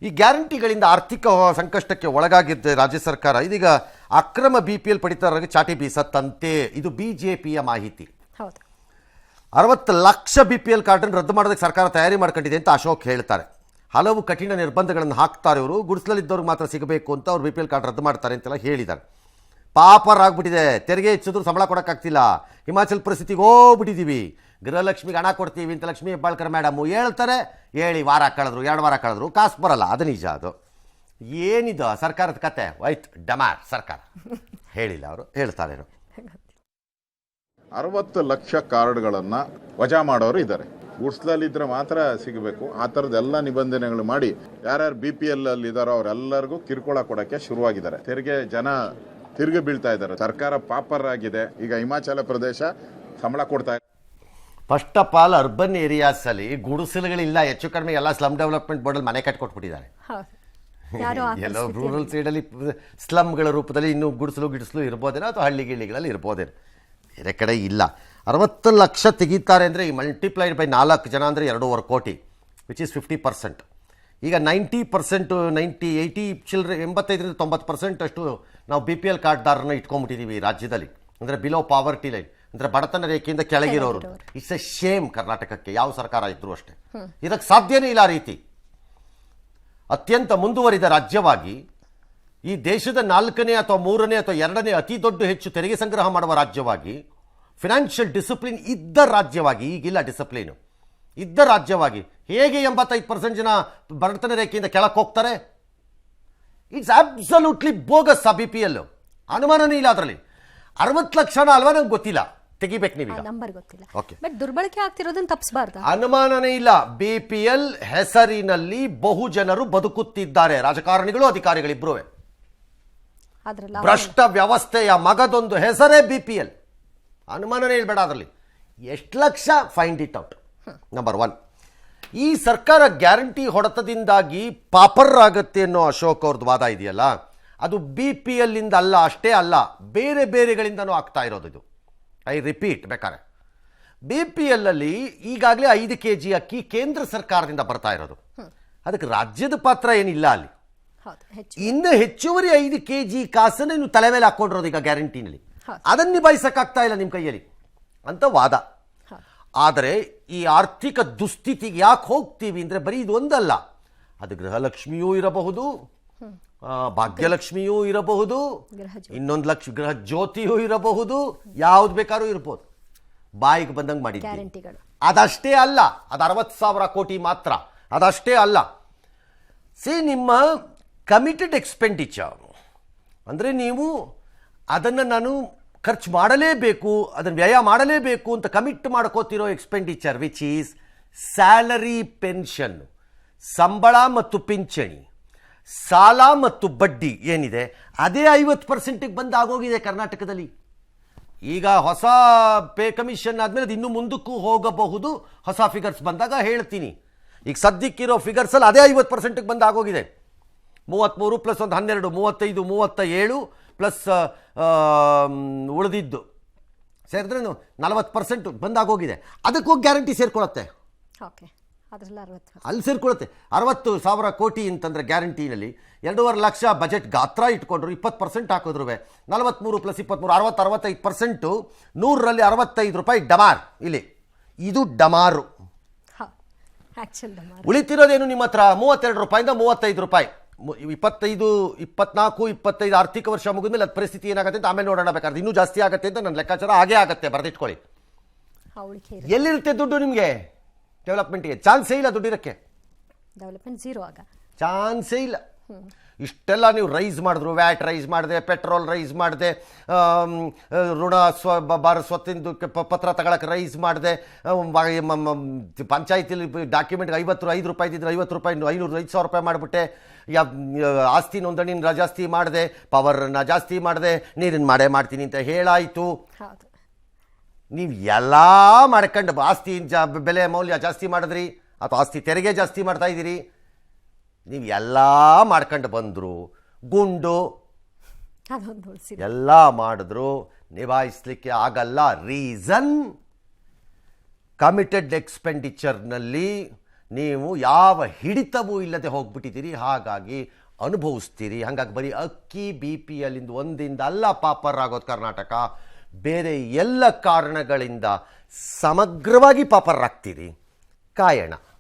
ಈ ಗ್ಯಾರಂಟಿಗಳಿಂದ ಆರ್ಥಿಕ ಸಂಕಷ್ಟಕ್ಕೆ ಒಳಗಾಗಿದ್ದ ರಾಜ್ಯ ಸರ್ಕಾರ ಇದೀಗ ಅಕ್ರಮ BPL ಪಡಿತರರಿಗೆ ಚಾಟಿ ಬೀಸತ್ತಂತೆ. ಇದು BJPಯ ಮಾಹಿತಿ. 60 ಲಕ್ಷ BPL ಕಾರ್ಡನ್ನು ರದ್ದು ಮಾಡೋದಕ್ಕೆ ಸರ್ಕಾರ ತಯಾರಿ ಮಾಡ್ಕೊಂಡಿದೆ ಅಂತ ಅಶೋಕ್ ಹೇಳ್ತಾರೆ. ಹಲವು ಕಠಿಣ ನಿರ್ಬಂಧಗಳನ್ನು ಹಾಕ್ತಾರೆ ಇವರು. ಗುಡಿಸಲಿದ್ದವ್ರಿಗೆ ಮಾತ್ರ ಸಿಗಬೇಕು ಅಂತ ಅವ್ರು BPL ಕಾರ್ಡ್ ರದ್ದು ಮಾಡ್ತಾರೆ ಅಂತೆಲ್ಲ ಹೇಳಿದ್ದಾರೆ. ಪಾಪರಾಗ್ಬಿಟ್ಟಿದೆ. ತೆರಿಗೆ ಹೆಚ್ಚಿದ್ರು ಸಂಬಳ ಕೊಡೋಕ್ಕಾಗ್ತಿಲ್ಲ. ಹಿಮಾಚಲ್ ಪರಿಸ್ಥಿತಿಗೆ ಹೋಗ್ಬಿಟ್ಟಿದ್ದೀವಿ. ಗೃಹಲಕ್ಷ್ಮಿಗೆ ಹಣ ಕೊಡ್ತೀವಿ ಅಂತ ಲಕ್ಷ್ಮೀ ಹೆಬ್ಬಾಳ್ಕರ್ ಮೇಡಮು ಹೇಳ್ತಾರೆ. ಹೇಳಿ ವಾರ ಕಳೆದ್ರು 2 ವಾರ ಕಳೆದ್ರು ಕಾಸು ಬರಲ್ಲ. ಅದು ನಿಜ. ಅದು ಏನಿದು ಸರ್ಕಾರದ ಕತೆ? ವೈಟ್ ಡಮಾರ್ ಸರ್ಕಾರ ಹೇಳಿಲ್ಲ, ಅವರು ಹೇಳ್ತಾರೇನು. 60 ಲಕ್ಷ ಕಾರ್ಡ್ಗಳನ್ನು ವಜಾ ಮಾಡೋರು ಇದ್ದಾರೆ. ಗುಡ್ಸ್ಲಲ್ಲಿದ್ದರೆ ಮಾತ್ರ ಸಿಗಬೇಕು. ಆ ಥರದ್ದೆಲ್ಲ ನಿಬಂಧನೆಗಳು ಮಾಡಿ ಯಾರ್ಯಾರು BPL ಅಲ್ಲಿ ಇದ್ದಾರೋ ಅವರೆಲ್ಲರಿಗೂ ಕಿರುಕುಳ ಕೊಡೋಕ್ಕೆ ಶುರುವಾಗಿದ್ದಾರೆ. ತಿರುಗಿ ಬೀಳ್ತಾ ಇದ್ದಾರೆ. ಸರ್ಕಾರ ಪಾಪರ್ ಆಗಿದೆ. ಈಗ ಹಿಮಾಚಲ ಪ್ರದೇಶ ಸಂಬಳ ಕೊಡ್ತಾ ಇದೆ. ಫಸ್ಟ್ ಆಫ್ ಆಲ್ ಅರ್ಬನ್ ಏರಿಯಾಸಲ್ಲಿ ಗುಡಿಸಲುಗಳಿಲ್ಲ. ಹೆಚ್ಚು ಕಡಿಮೆ ಎಲ್ಲ ಸ್ಲಮ್ ಡೆವಲಪ್ಮೆಂಟ್ ಬೋರ್ಡಲ್ಲಿ ಮನೆ ಕಟ್ಕೊಟ್ಬಿಟ್ಟಿದ್ದಾರೆ. ಎಲ್ಲೋ ರೂರಲ್ ಸೈಡಲ್ಲಿ ಸ್ಲಮ್ಗಳ ರೂಪದಲ್ಲಿ ಇನ್ನೂ ಗುಡಿಸಲು ಇರ್ಬೋದೇನೋ, ಅಥವಾ ಹಳ್ಳಿಗಳಲ್ಲಿ ಇರ್ಬೋದೇನೋ, ಬೇರೆ ಕಡೆ ಇಲ್ಲ. 60 ಲಕ್ಷ ತೆಗೀತಾರೆ ಅಂದರೆ ಈ ಮಲ್ಟಿಪ್ಲೈಡ್ ಬೈ 4 ಜನ ಅಂದರೆ 2.5 ಕೋಟಿ, ವಿಚ್ ಈಸ್ 50%. ಈಗ 90%, 80 ಚಿಲ್ಲರೆ 85-90% ಅಷ್ಟು ನಾವು BPL ಕಾರ್ಡ್ದಾರನ್ನ ಇಟ್ಕೊಂಡ್ಬಿಟ್ಟಿದ್ದೀವಿ ರಾಜ್ಯದಲ್ಲಿ. ಅಂದರೆ ಬಿಲೋ ಪಾವರ್ಟಿ ಲೈನ್, ಅಂದರೆ ಬಡತನ ರೇಖೆಯಿಂದ ಕೆಳಗಿರೋರು. ಇಟ್ಸ್ ಎ ಶೇಮ್ ಕರ್ನಾಟಕಕ್ಕೆ, ಯಾವ ಸರ್ಕಾರ ಇದ್ರೂ ಅಷ್ಟೇ. ಇದಕ್ಕೆ ಸಾಧ್ಯನೇ ಇಲ್ಲ. ಆ ರೀತಿ ಅತ್ಯಂತ ಮುಂದುವರಿದ ರಾಜ್ಯವಾಗಿ, ಈ ದೇಶದ 4ನೇ ಅಥವಾ 3ನೇ ಅಥವಾ 2ನೇ ಅತಿ ದೊಡ್ಡ ಹೆಚ್ಚು ತೆರಿಗೆ ಸಂಗ್ರಹ ಮಾಡುವ ರಾಜ್ಯವಾಗಿ, ಫಿನಾನ್ಷಿಯಲ್ ಡಿಸಿಪ್ಲಿನ್ ಇದ್ದ ರಾಜ್ಯವಾಗಿ, ಈಗಿಲ್ಲ ಡಿಸಿಪ್ಲಿನು ಇದ್ದ ರಾಜ್ಯವಾಗಿ ಹೇಗೆ 85% ಜನ ಬಡತನ ರೇಖೆಯಿಂದ ಕೆಳಕ್ಕೆ ಹೋಗ್ತಾರೆ? It's absolutely bogus. ಆ BPL ಅನುಮಾನನೇ ಇಲ್ಲ. ಅದರಲ್ಲಿ 60 ಲಕ್ಷನ ಅಲ್ವಾ? ನಂಗೆ ಗೊತ್ತಿಲ್ಲ, ತೆಗಿಬೇಕು ನೀವೀಗ. ಬಟ್ ದುರ್ಬಳಕೆ ಆಗ್ತಿರೋದನ್ನ ತಪ್ಪಿಸಬಾರ್ದು. ಅನುಮಾನನೇ ಇಲ್ಲ. BPL ಹೆಸರಿನಲ್ಲಿ ಬಹು ಜನರು ಬದುಕುತ್ತಿದ್ದಾರೆ. ರಾಜಕಾರಣಿಗಳು, ಅಧಿಕಾರಿಗಳಿಬ್ರು. ಭ್ರಷ್ಟ ವ್ಯವಸ್ಥೆಯ ಮಗದೊಂದು ಹೆಸರೇ BPL. ಅನುಮಾನನೇ ಇಲ್ಬೇಡ. ಅದರಲ್ಲಿ ಎಷ್ಟು lakh? Find it out. Number 1. ಈ ಸರ್ಕಾರ ಗ್ಯಾರಂಟಿ ಹೊಡೆತದಿಂದಾಗಿ ಪಾಪರ್ ಆಗುತ್ತೆ ಅನ್ನೋ ಅಶೋಕ್ ಅವ್ರದ್ದು ವಾದ ಇದೆಯಲ್ಲ, ಅದು BPL ಇಂದ ಅಲ್ಲ, ಅಷ್ಟೇ ಅಲ್ಲ, ಬೇರೆ ಬೇರೆಗಳಿಂದನೂ ಆಗ್ತಾ ಇರೋದು ಇದು. ಐ ರಿಪೀಟ್, ಬೇಕಾರೆ BPL ಅಲ್ಲಿ ಈಗಾಗಲೇ 5 kg ಅಕ್ಕಿ ಕೇಂದ್ರ ಸರ್ಕಾರದಿಂದ ಬರ್ತಾ ಇರೋದು. ಅದಕ್ಕೆ ರಾಜ್ಯದ ಪಾತ್ರ ಏನಿಲ್ಲ ಅಲ್ಲಿ. ಇನ್ನು ಹೆಚ್ಚುವರಿ 5 kg ಕಾಸನ್ನು ನೀವು ತಲೆ ಮೇಲೆ ಹಾಕೊಂಡಿರೋದು ಈಗ ಗ್ಯಾರಂಟಿನಲ್ಲಿ. ಅದನ್ನು ನಿಭಾಯಿಸಕ್ಕಾಗ್ತಾ ಇಲ್ಲ ನಿಮ್ಮ ಕೈಯಲ್ಲಿ ಅಂತ ವಾದ. ಆದರೆ ಈ ಆರ್ಥಿಕ ದುಸ್ಥಿತಿಗೆ ಯಾಕೆ ಹೋಗ್ತೀವಿ ಅಂದರೆ ಬರೀ ಇದು ಒಂದಲ್ಲ, ಅದು ಗೃಹಲಕ್ಷ್ಮಿಯೂ ಇರಬಹುದು, ಭಾಗ್ಯಲಕ್ಷ್ಮಿಯೂ ಇರಬಹುದು, ಇನ್ನೊಂದು ಲಕ್ಷ ಗೃಹ ಜ್ಯೋತಿಯೂ ಇರಬಹುದು, ಯಾವ್ದು ಬೇಕಾದ್ರೂ ಇರ್ಬೋದು. ಬಾಯಿಗೆ ಬಂದಂಗೆ ಮಾಡಿದ್ದೀವಿ. ಅದಷ್ಟೇ ಅಲ್ಲ, ಅದು 60,000 ಕೋಟಿ ಮಾತ್ರ. ಅದಷ್ಟೇ ಅಲ್ಲ. ನಿಮ್ಮ ಕಮಿಟೆಡ್ ಎಕ್ಸ್ಪೆಂಡಿಚರ್ ಅಂದರೆ ನೀವು ಅದನ್ನು ನಾನು ಖರ್ಚು ಮಾಡಲೇಬೇಕು, ಅದನ್ನು ವ್ಯಯ ಮಾಡಲೇಬೇಕು ಅಂತ ಕಮಿಟ್ ಮಾಡ್ಕೋತಿರೋ expenditure, which is salary, pension, ಸಂಬಳ ಮತ್ತು ಪಿಂಚಣಿ, ಸಾಲ ಮತ್ತು ಬಡ್ಡಿ ಏನಿದೆ ಅದೇ 50%ಗೆ ಬಂದಾಗೋಗಿದೆ ಕರ್ನಾಟಕದಲ್ಲಿ. ಈಗ ಹೊಸ ಪೇ ಕಮಿಷನ್ ಆದಮೇಲೆ ಅದು ಇನ್ನೂ ಮುಂದಕ್ಕೂ ಹೋಗಬಹುದು. ಹೊಸ ಫಿಗರ್ಸ್ ಬಂದಾಗ ಹೇಳ್ತೀನಿ. ಈಗ ಸದ್ಯಕ್ಕಿರೋ ಫಿಗರ್ಸಲ್ಲಿ ಅದೇ 50%ಗೆ ಬಂದಾಗೋಗಿದೆ. 33 ಪ್ಲಸ್ 1 12, 35, 37 ಪ್ಲಸ್ ಉಳಿದಿದ್ದು ಸೇರಿದ್ರೆ 40% ಬಂದಾಗೋಗಿದೆ. ಅದಕ್ಕೆ ಹೋಗಿ ಗ್ಯಾರಂಟಿ ಸೇರ್ಕೊಳ್ಳುತ್ತೆ. ಅಲ್ಲಿ ಸೇರ್ಕೊಳ್ಳುತ್ತೆ. 60,000 ಕೋಟಿ ಅಂತಂದರೆ ಗ್ಯಾರಂಟಿನಲ್ಲಿ 2.5 ಲಕ್ಷ ಬಜೆಟ್ ಗಾತ್ರ ಇಟ್ಕೊಂಡ್ರು, 20% ಹಾಕಿದ್ರು 43 ಪ್ಲಸ್ 23 65%. 100ರಲ್ಲಿ 65 ರೂಪಾಯಿ ಡಮಾರ್. ಇಲ್ಲಿ ಇದು ಡಮಾರು. ಉಳಿತಿರೋದೇನು ನಿಮ್ಮ ಹತ್ರ? 32 ರೂಪಾಯಿಂದ 35 ರೂಪಾಯಿ. 25, 24, 25 ಆರ್ಥಿಕ ವರ್ಷ ಮುಗಿದ್ಮೇಲೆ ಅದು ಪರಿಸ್ಥಿತಿ ಏನಾಗುತ್ತೆ ಅಂತ ಆಮೇಲೆ ನೋಡೋಣ. ಬೇಕಾದ್ರೆ ಇನ್ನೂ ಜಾಸ್ತಿ ಆಗುತ್ತೆ ಅಂತ ನನ್ನ ಲೆಕ್ಕಾಚಾರ ಹಾಗೇ ಆಗುತ್ತೆ. ಬರೆದಿಟ್ಕೊಳ್ಳಿ. ಎಲ್ಲಿರುತ್ತೆ ದುಡ್ಡು ನಿಮಗೆ? ಡೆವಲಪ್ಮೆಂಟ್ಗೆ ಚಾನ್ಸೇ ಇಲ್ಲ. ದುಡ್ಡಿರೋಕ್ಕೆ ಡೆವಲಪ್ಮೆಂಟ್ ಝೀರೋ. ಆಗ ಚಾನ್ಸೇ ಇಲ್ಲ. ಇಷ್ಟೆಲ್ಲ ನೀವು ರೈಸ್ ಮಾಡಿದ್ರು, ವ್ಯಾಟ್ ರೈಸ್ ಮಾಡಿದೆ, ಪೆಟ್ರೋಲ್ ರೈಸ್ ಮಾಡಿದೆ, ಋಣ ಸ್ವತ್ತಿಂದು ಪತ್ರ ತಗೊಳಕ್ಕೆ ರೈಸ್ ಮಾಡಿದೆ, ಪಂಚಾಯತಿಲಿ ಡಾಕ್ಯುಮೆಂಟ್ಗೆ 5 ರೂಪಾಯಿ ಇದ್ದಿದ್ರೆ 50 ರೂಪಾಯಿ 5,000 ರೂಪಾಯಿ ಮಾಡಿಬಿಟ್ಟೆ. ಆಸ್ತಿ ನೋಂದಣಿನ ಜಾಸ್ತಿ ಮಾಡಿದೆ, ಪವರ್ನ ಜಾಸ್ತಿ ಮಾಡಿದೆ, ನೀರಿನ ಮಾಡ್ತೀನಿ ಅಂತ ಹೇಳಾಯಿತು. ನೀವು ಎಲ್ಲ ಮಾಡ್ಕೊಂಡು ಆಸ್ತಿ ಬೆಲೆ ಮೌಲ್ಯ ಜಾಸ್ತಿ ಮಾಡಿದ್ರಿ, ಅಥವಾ ಆಸ್ತಿ ತೆರಿಗೆ ಜಾಸ್ತಿ ಮಾಡ್ತಾ ಇದ್ದೀರಿ. ನೀವು ಎಲ್ಲ ಮಾಡ್ಕೊಂಡು ಬಂದರು, ಗುಂಡು ಎಲ್ಲ ಮಾಡಿದ್ರು, ನಿಭಾಯಿಸಲಿಕ್ಕೆ ಆಗಲ್ಲ. ರೀಸನ್, ಕಮಿಟೆಡ್ ಎಕ್ಸ್ಪೆಂಡಿಚರ್ನಲ್ಲಿ ನೀವು ಯಾವ ಹಿಡಿತವೂ ಇಲ್ಲದೆ ಹೋಗ್ಬಿಟ್ಟಿದ್ದೀರಿ, ಹಾಗಾಗಿ ಅನುಭವಿಸ್ತೀರಿ. ಹಾಗಾಗಿ ಬರೀ ಅಕ್ಕಿ BPL ಇಂದ ಒಂದಿಂದ ಅಲ್ಲ ಪಾಪರ್ ಆಗೋದು ಕರ್ನಾಟಕ, ಬೇರೆ ಎಲ್ಲ ಕಾರಣಗಳಿಂದ ಸಮಗ್ರವಾಗಿ ಪಾಪರ್ ಆಗ್ತೀರಿ. ಕಾಯೋಣ.